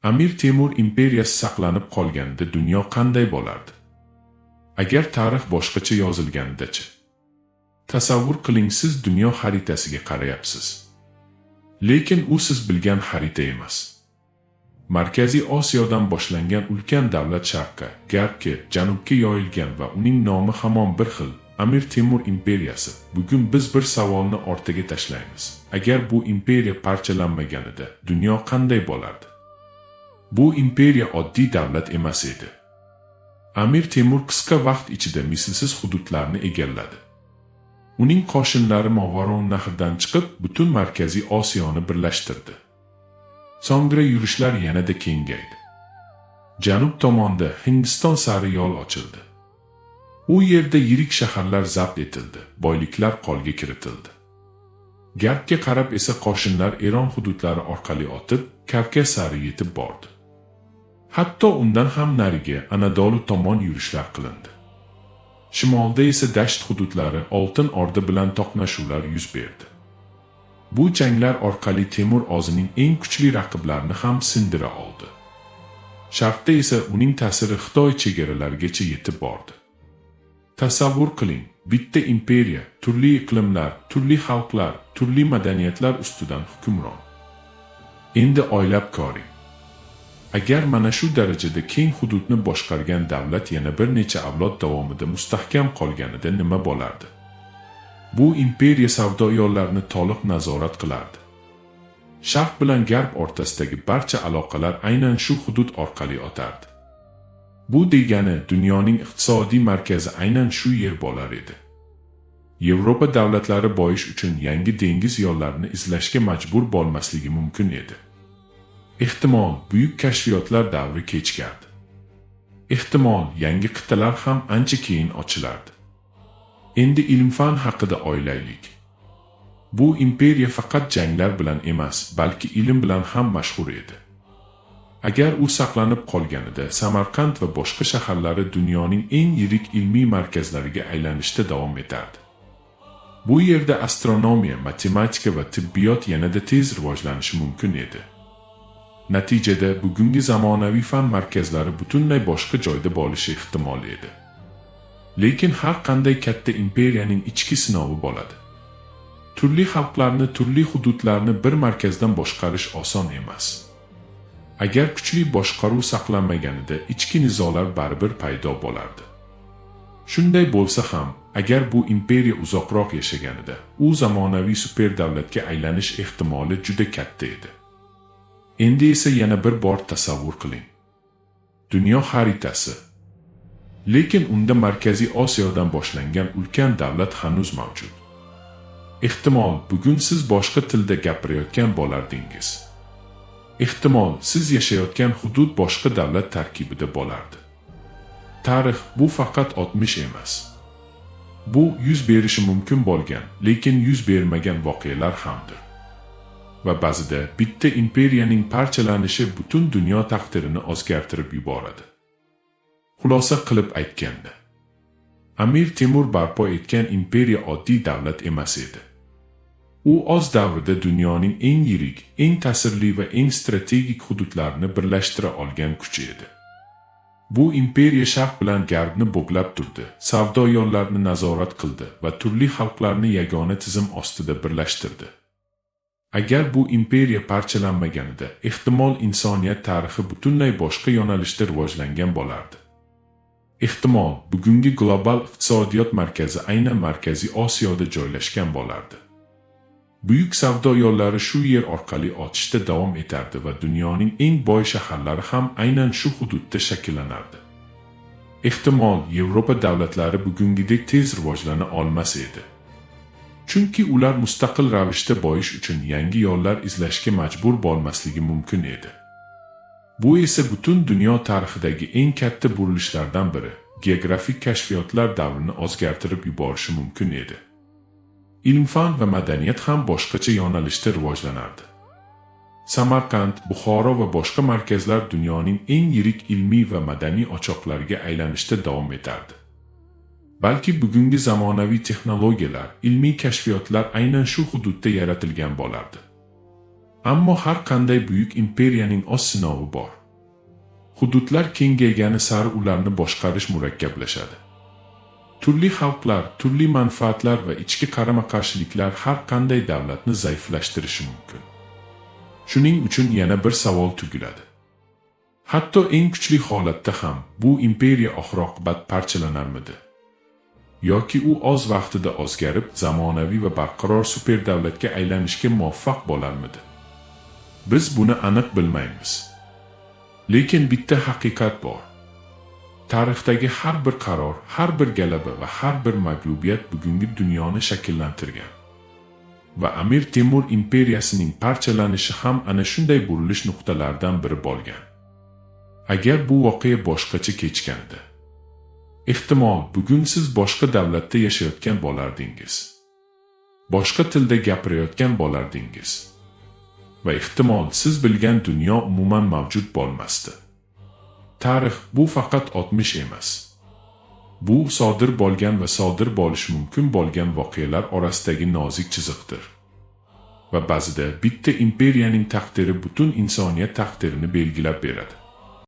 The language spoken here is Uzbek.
Amir Temur imperiyasi saqlanib qolganida dunyo qanday bo'lardi? Agar tarix boshqacha yozilganida-chi? Tasavvur qiling, siz dunyo xaritasiga qarayapsiz. Lekin u siz bilgan xarita emas. Markaziy Osiyodan boshlangan ulkan davlat sharqqa, g'arbga, janubga yoyilgan va uning nomi hamon bir xil. Amir Temur imperiyasi. Bugun biz bir savolni ortaga tashlaymiz. Agar bu imperiya parchalanmaganida dunyo qanday bo'lardi? Bu imperiya oddiy davlat emas edi. Amir Temur qisqa vaqt ichida mislsiz hududlarni egalladi. Uning qo'shinlari Movaron nahridan chiqib, butun Markaziy Osiyoni birlashtirdi. So'ngra yurishlar yanada kengaydi. Janub tomonda Hindiston sari yo'l ochildi. U yerda yirik shaharlar zabt etildi, boyliklar qo'lga kiritildi. G'arbga qarab esa qo'shinlar Eron hududlari orqali o'tib, Kavkaz sari yetib bordi. Hatto undan ham nariga Anadolu tomon yurishlar qilindi. Shimolda esa dasht hududlari Oltin Orda bilan to'qnashuvlar yuz berdi. Bu janglar orqali Temur o'zining eng kuchli raqiblarini ham sindira oldi. Sharqda esa uning ta'siri Xitoy chegaralarigacha yetib bordi. Tasavvur qiling, bitta imperiya, turli iqlimlar, turli xalqlar, turli madaniyatlar ustidan hukmron. Endi o'ylab ko'ring. Agar mana shu darajada keng hududni boshqargan davlat yana bir necha avlod davomida mustahkam qolganida nima bo'lardi? Bu imperiya savdo yo'llarini to'liq nazorat qilardi. Sharq bilan G'arb o'rtasidagi barcha aloqalar aynan shu hudud orqali o'tardi. Bu degani dunyoning iqtisodiy markazi aynan shu yer bo'lar edi. Yevropa davlatlari boyish uchun yangi dengiz yo'llarini izlashga majbur bo'lmasligi mumkin edi. Ehtimol buyuk kashfiyotlar davri kechgardi. Ehtimol yangi qit'alar ham ancha keyin ochilardi. Endi ilm-fan haqida o'ylaylik. Bu imperiya faqat janglar bilan emas, balki ilm bilan ham mashhur edi. Agar u saqlanib qolganida Samarqand va boshqa shaharlari dunyoning eng yirik ilmiy markazlariga aylanishda davom etardi. Bu yerda astronomiya, matematika va tibbiyot yanada tez rivojlanishi mumkin edi. Natijada bugungi zamonaviy fan markazlari butunlay boshqa joyda bo'lishi ehtimol edi. Lekin har qanday katta imperiyaning ichki sinovi bo'ladi. Turli xalqlarni, turli hududlarni bir markazdan boshqarish oson emas. Agar kuchli boshqaruv saqlanmaganida ichki nizolar baribir paydo bo'lardi. Shunday bo'lsa ham, agar bu imperiya uzoqroq yashaganida, u zamonaviy super davlatga aylanish ehtimoli juda katta edi. Endi esa yana bir bor tasavvur qiling. Dunyo xaritasi. Lekin unda Markaziy Osiyodan boshlangan ulkan davlat hanuz mavjud. Ehtimol bugun siz boshqa tilda gapirayotgan bo'lardingiz. Ehtimol siz yashayotgan hudud boshqa davlat tarkibida bo'lardi. Tarix bu faqat o'tmish emas. Bu yuz berishi mumkin bo'lgan, lekin yuz bermagan voqealar hamdir. Va ba'zida bitta imperiyaning parchalanishi butun dunyo taqdirini o'zgartirib yuboradi. Xulosa qilib aytganda, Amir Temur barpo etgan imperiya oddiy davlat emas edi. U o'z davrida dunyoning eng yirik, eng ta'sirli va eng strategik hududlarini birlashtira olgan kuch edi. Bu imperiya Sharq bilan G'arbni bo'glab turdi, savdo yo'llarini nazorat qildi va turli xalqlarni yagona tizim ostida birlashtirdi. Agar bu imperiya parchalanmaganida, ehtimol insoniyat tarixi butunlay boshqa yo'nalishda rivojlangan bo'lardi. Ehtimol bugungi global iqtisodiyot markazi aynan Markaziy Osiyoda joylashgan bo'lardi. Buyuk savdo yo'llari shu yer orqali o'tishda davom etardi va dunyoning eng boy shaharlari ham aynan shu hududda shakllanardi. Ehtimol Yevropa davlatlari bugungidek tez rivojlana olmas edi. Chunki ular mustaqil ravishda boyish uchun yangi yo'llar izlashga majbur bo'lmasligi mumkin edi. Bu esa butun dunyo tarixidagi eng katta burilishlardan biri, geografik kashfiyotlar davrini o'zgartirib yuborishi mumkin edi. Ilm-fan va madaniyat ham boshqacha yo'nalishda rivojlanardi. Samarqand, Buxoro va boshqa markazlar dunyoning eng yirik ilmiy va madaniy o'choqlariga aylanishda davom etardi. Balki bugungi zamonaviy texnologiyalar, ilmiy kashfiyotlar aynan shu hududda yaratilgan bo'lardi. Ammo har qanday buyuk imperiyaning o'z sinovi bor. Hududlar kengaygani sari ularni boshqarish murakkablashadi. Turli xalqlar, turli manfaatlar va ichki qarama-qarshiliklar har qanday davlatni zaiflashtirishi mumkin. Shuning uchun yana bir savol tugiladi. Hatto eng kuchli holatda ham bu imperiya oxir-oqibat parchalanarmidi? Yoki u o'z vaqtida o'zgarib, zamonaviy va barqaror superdavlatga aylanishga muvaffaq bo'larmidi? Biz buni aniq bilmaymiz. Lekin bitta haqiqat bor. Tarixdagi har bir qaror, har bir g'alaba va har bir mag'lubiyat bugungi dunyoni shakllantirgan. Va Amir Temur imperiyasining parchalanishi ham ana shunday burilish nuqtalaridan biri bo'lgan. Agar bu voqea boshqacha kechganda, ehtimol bugun siz boshqa davlatda yashayotgan bo'lardingiz. Boshqa tilda gapirayotgan bo'lardingiz. Va ehtimol siz bilgan dunyo umuman mavjud bo'lmasdi. Tarix bu faqat o'tmish emas. Bu sodir bo'lgan va sodir bo'lishi mumkin bo'lgan voqealar orasidagi nozik chiziqdir. Va ba'zida bitta imperiyaning taqdiri butun insoniyat taqdirini belgilab beradi.